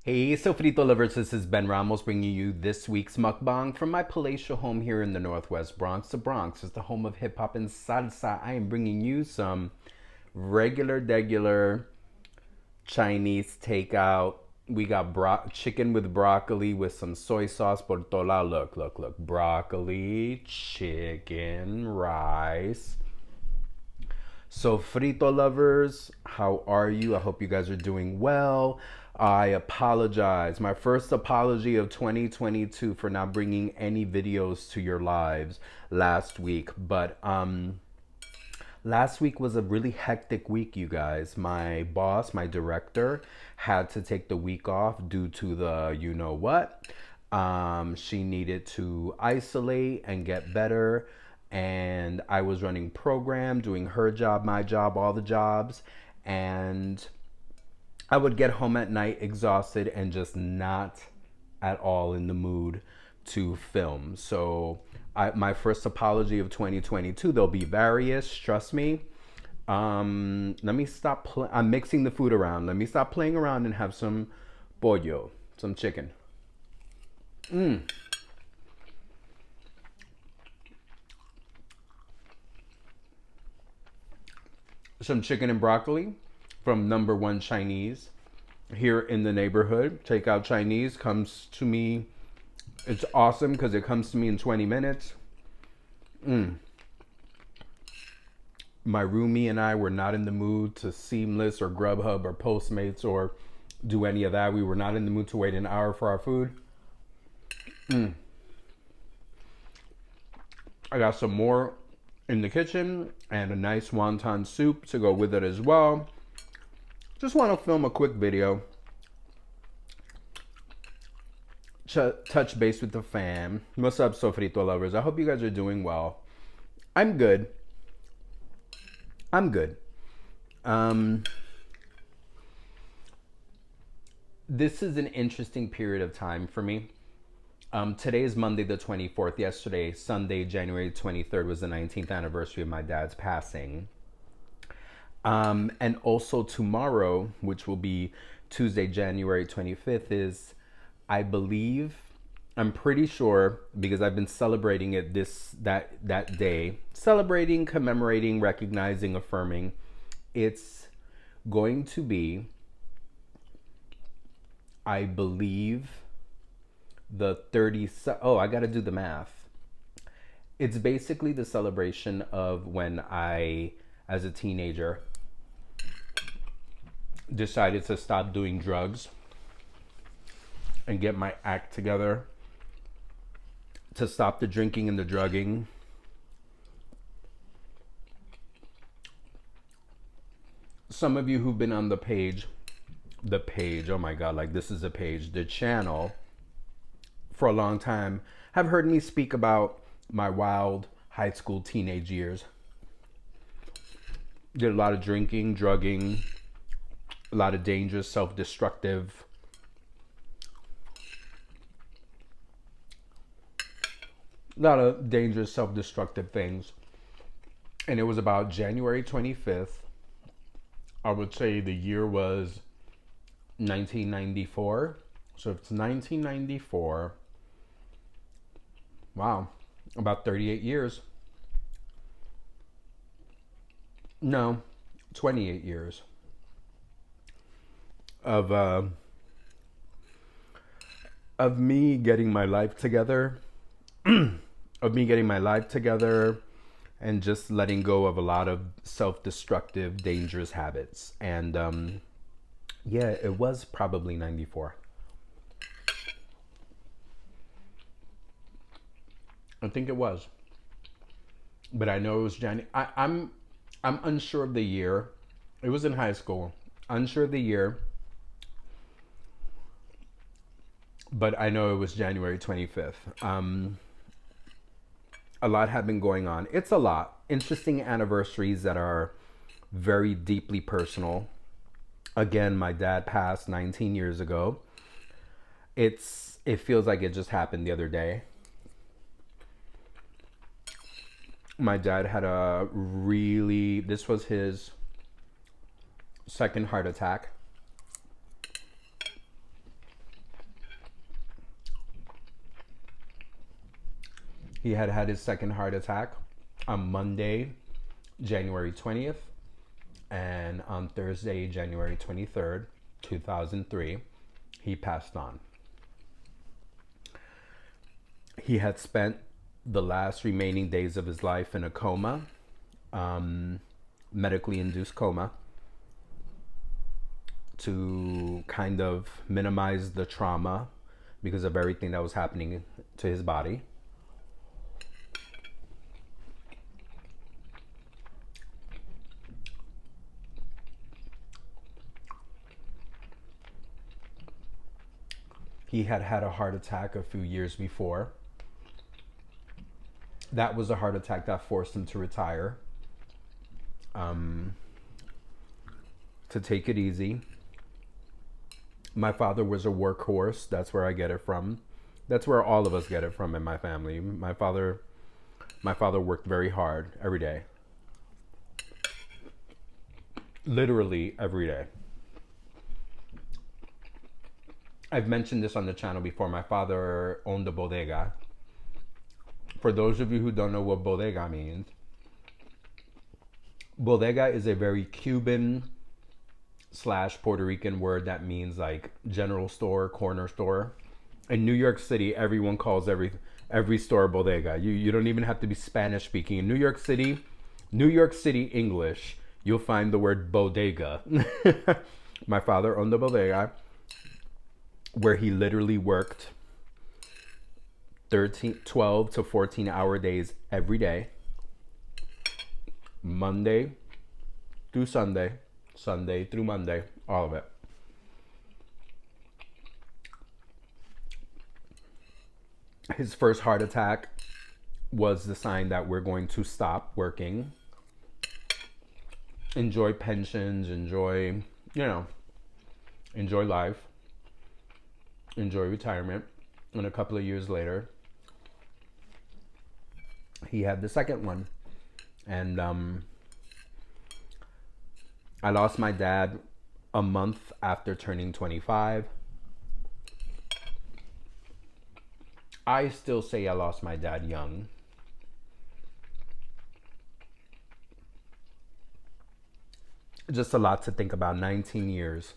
Hey, Sofrito lovers, this is Ben Ramos bringing you this week's mukbang from my palatial home here in the Northwest Bronx. The Bronx is the home of hip hop and salsa. I am bringing you some regular Chinese takeout. We got chicken with broccoli with some soy sauce por tola. Look. Broccoli, chicken, rice. So, frito lovers, how are you? I hope you guys are doing well. I apologize. My first apology of 2022 for not bringing any videos to your lives last week. But last week was a really hectic week, you guys. My boss, my director, had to take the week off due to the you know what. She needed to isolate and get better. And I was running program, doing her job, my job, all the jobs. And I would get home at night exhausted and just not at all in the mood to film. So my first apology of 2022, there'll be various, trust me. Let me stop, I'm mixing the food around. Let me stop playing around and have some pollo, some chicken. Some chicken and broccoli from number one Chinese here in the neighborhood. Takeout Chinese comes to me. It's awesome because it comes to me in 20 minutes. My roomie and I were not in the mood to Seamless or Grubhub or Postmates or do any of that. We were not in the mood to wait an hour for our food. I got some more in the kitchen and a nice wonton soup to go with it as well. Just want to film a quick video. Touch base with the fam. What's up, Sofrito lovers? I hope you guys are doing well. I'm good. This is an interesting period of time for me. Today is Monday the 24th. Yesterday, Sunday, January 23rd, was the 19th anniversary of my dad's passing. And also tomorrow, which will be Tuesday, January 25th, is, I believe, I'm pretty sure, because I've been celebrating it that day, celebrating, commemorating, recognizing, affirming. It's going to be, I believe, the 30, I got to do the math. It's basically the celebration of when I, as a teenager, decided to stop doing drugs and get my act together, to stop the drinking and the drugging. Some of you who've been on the page, oh my God, like this is a page, the channel, for a long time, have heard me speak about my wild high school teenage years. Did a lot of drinking, drugging, a lot of dangerous, self-destructive, things. And it was about January 25th. I would say the year was 1994. So if it's 1994, wow, about 38 years. No, 28 years of me getting my life together, and just letting go of a lot of self-destructive, dangerous habits. And yeah, it was probably 94. I think it was, but I know it was January. I'm unsure of the year. It was in high school. Unsure of the year, but I know it was January 25th. A lot had been going on. It's a lot. Interesting anniversaries that are very deeply personal. Again, my dad passed 19 years ago. It feels like it just happened the other day. My dad had this was his second heart attack. He had had his second heart attack on Monday, January 20th, and on Thursday, January 23rd, 2003, he passed on. He had spent the last remaining days of his life in a coma, medically induced coma, to kind of minimize the trauma because of everything that was happening to his body. He had had a heart attack a few years before. That was a heart attack that forced him to retire, to take it easy. My father was a workhorse. That's where I get it from. That's where all of us get it from in my family. My father worked very hard every day. Literally every day. I've mentioned this on the channel before. My father owned a bodega. For those of you who don't know what bodega means, bodega is a very Cuban / Puerto Rican word that means like general store, corner store. In New York City, everyone calls every store bodega. You don't even have to be Spanish speaking. In New York City English, you'll find the word bodega. My father owned a bodega where he literally worked 12 to 14 hour days every day, Monday through Sunday, Sunday through Monday, all of it. His first heart attack was the sign that we're going to stop working, enjoy pensions, enjoy life, enjoy retirement. And a couple of years later, he had the second one. And I lost my dad a month after turning 25. I still say I lost my dad young. Just a lot to think about. 19 years.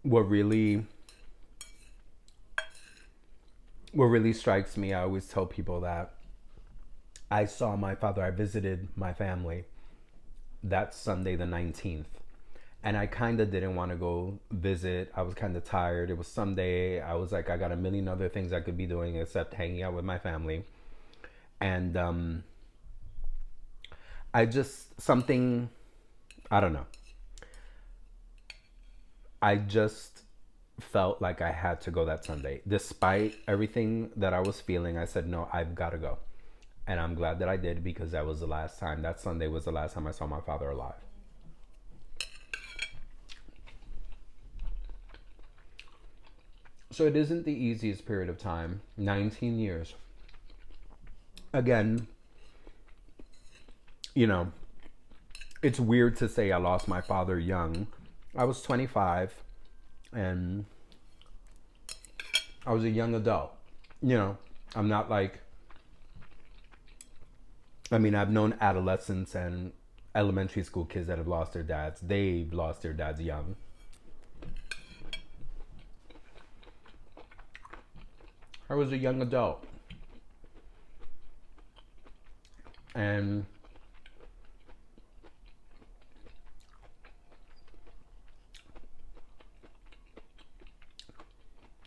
What really strikes me, I always tell people that I saw my father, I visited my family that Sunday the 19th. And I kind of didn't want to go visit. I was kind of tired. It was Sunday. I was like, I got a million other things I could be doing except hanging out with my family. And I don't know. I just felt like I had to go that Sunday. Despite everything that I was feeling, I said, no, I've got to go. And I'm glad that I did, because that was the last time. That Sunday was the last time I saw my father alive. So it isn't the easiest period of time. 19 years. Again, it's weird to say I lost my father young. I was 25 and I was a young adult. I'm not like, I've known adolescents and elementary school kids that have lost their dads. They've lost their dads young. I was a young adult. And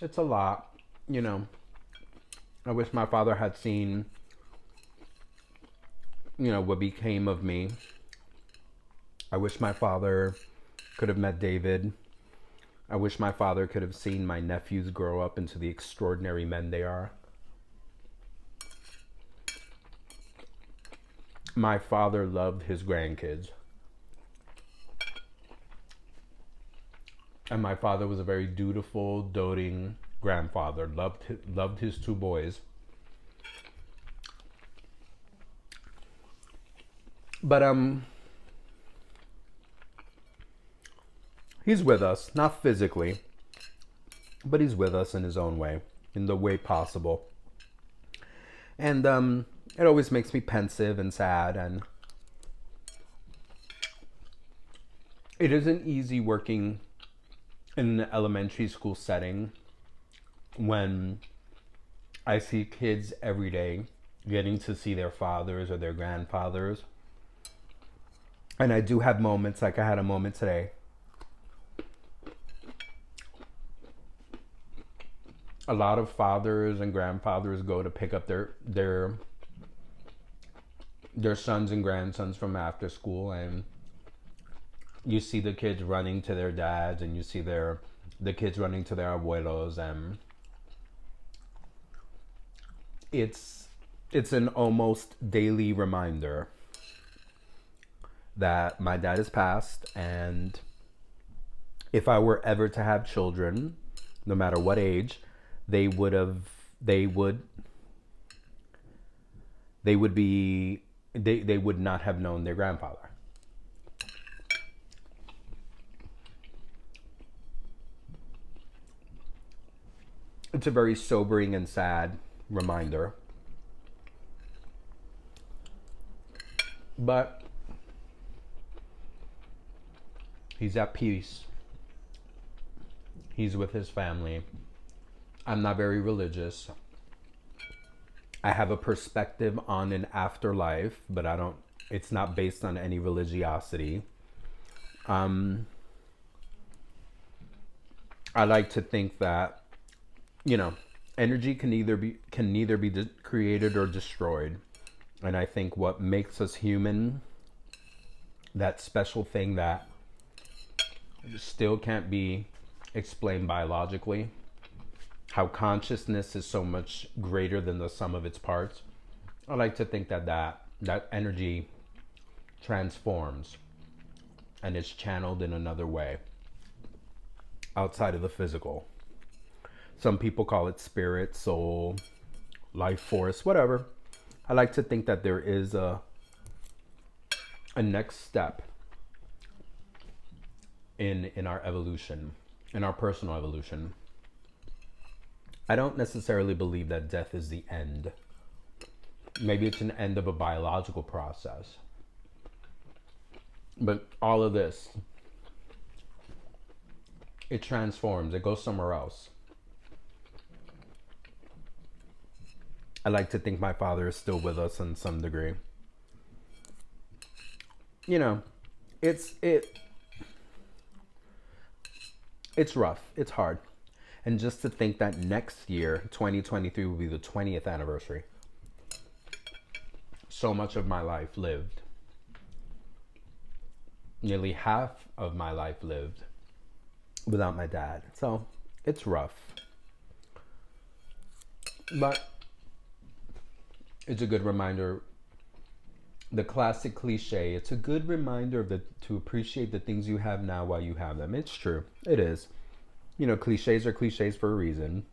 it's a lot, I wish my father had seen, what became of me. I wish my father could have met David. I wish my father could have seen my nephews grow up into the extraordinary men they are. My father loved his grandkids. And my father was a very dutiful, doting grandfather. Loved his two boys. But he's with us, not physically, but he's with us in his own way, in the way possible. And it always makes me pensive and sad. And it isn't easy working in an elementary school setting when I see kids every day getting to see their fathers or their grandfathers. And I do have moments, like I had a moment today. A lot of fathers and grandfathers go to pick up their sons and grandsons from after school, and you see the kids running to their dads, and you see the kids running to their abuelos, and it's an almost daily reminder that my dad has passed, and if I were ever to have children, no matter what age, they would have they would they would be they would not have known their grandfather. It's a very sobering and sad reminder. But he's at peace. He's with his family. I'm not very religious. I have a perspective on an afterlife, but it's not based on any religiosity. Um, I like to think that, you know, energy can neither be created or destroyed. And I think what makes us human, that special thing that still can't be explained biologically, how consciousness is so much greater than the sum of its parts. I like to think that energy transforms and is channeled in another way outside of the physical. Some people call it spirit, soul, life force, whatever. I like to think that there is a next step in our evolution, in our personal evolution. I don't necessarily believe that death is the end. Maybe it's an end of a biological process. But all of this, it transforms, it goes somewhere else. I like to think my father is still with us in some degree. You know, it's it's rough. It's hard. And just to think that next year, 2023, will be the 20th anniversary. So much of my life lived. Nearly half of my life lived without my dad. So it's rough. But it's a good reminder. The classic cliche, it's a good reminder to appreciate the things you have now while you have them. It's true. It is. You know, cliches are cliches for a reason.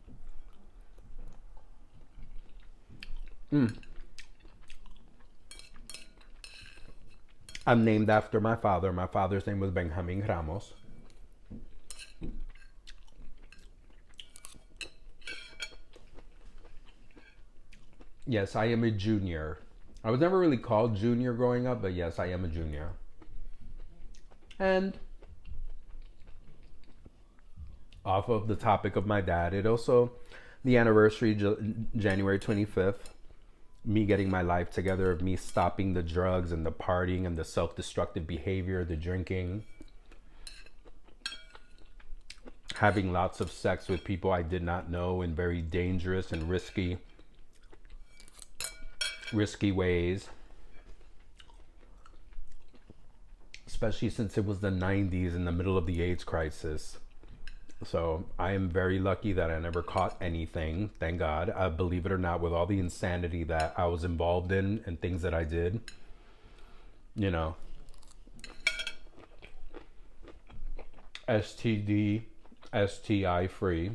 I'm named after my father. My father's name was Benjamin Ramos. Yes, I am a junior. I was never really called junior growing up, but yes, I am a junior. And off of the topic of my dad, it also, the anniversary, January 25th, me getting my life together, of me stopping the drugs and the partying and the self-destructive behavior, the drinking, having lots of sex with people I did not know in very dangerous and risky ways, especially since it was the 90s, in the middle of the AIDS crisis. So I am very lucky that I never caught anything, thank God. Believe it or not, with all the insanity that I was involved in and things that I did, you know, STD, STI free.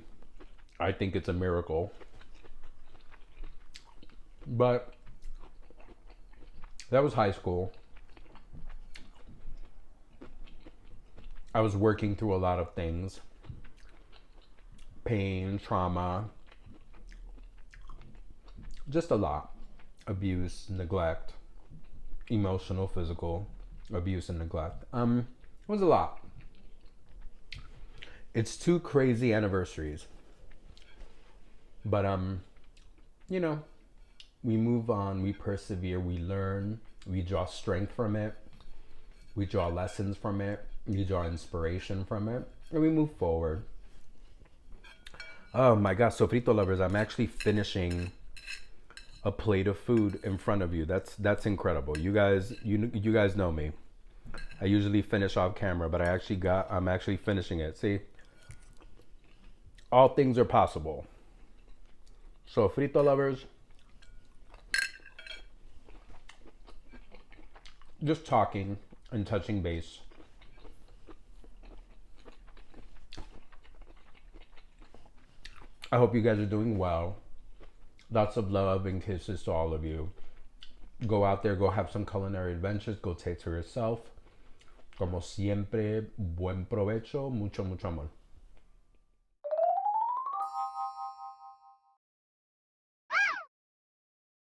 I think it's a miracle. But that was high school. I was working through a lot of things. Pain, trauma, just a lot. abuse, neglect, emotional, physical abuse and neglect. It was a lot. It's two crazy anniversaries. But you know, we move on, we persevere, we learn, we draw strength from it, we draw lessons from it, we draw inspiration from it, and we move forward. Oh my gosh, sofrito lovers, I'm actually finishing a plate of food in front of you. That's incredible. You guys know me. I usually finish off camera, but I'm actually finishing it. See? All things are possible. So frito lovers, just talking and touching base. I hope you guys are doing well. Lots of love and kisses to all of you. Go out there, go have some culinary adventures, go taste for yourself. Como siempre, buen provecho, mucho, mucho amor.